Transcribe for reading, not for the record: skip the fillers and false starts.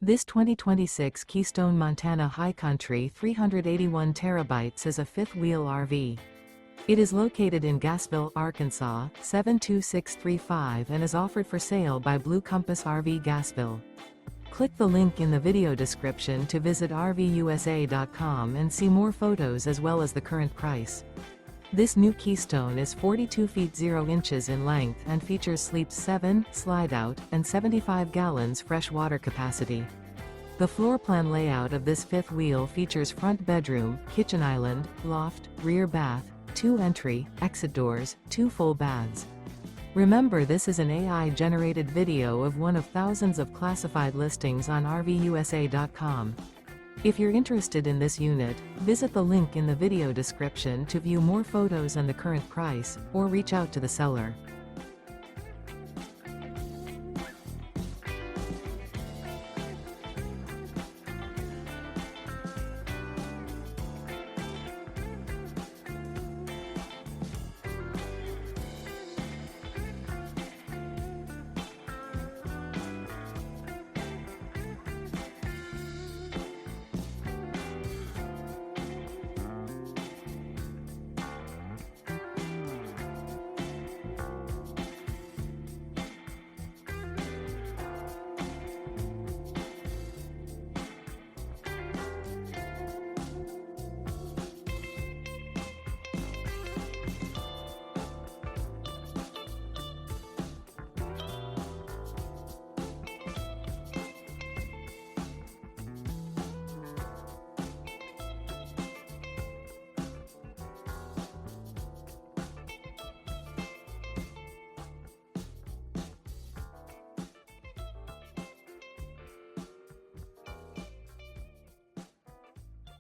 This 2026 Keystone Montana High Country 381 terabytes is a fifth-wheel RV. It is located in Gassville, Arkansas, 72635 and is offered for sale by Blue Compass RV Gassville. Click the link in the video description to visit RVUSA.com and see more photos as well as the current price. This new Keystone is 42 feet 0 inches in length and features sleeps 7, Slideout, and 75 gallons fresh water capacity. The floor plan layout of this fifth wheel features front bedroom, kitchen island, loft, rear bath, 2 entry, exit doors, 2 full baths. Remember, this is an AI-generated video of one of thousands of classified listings on RVUSA.com. If you're interested in this unit, visit the link in the video description to view more photos and the current price, or reach out to the seller.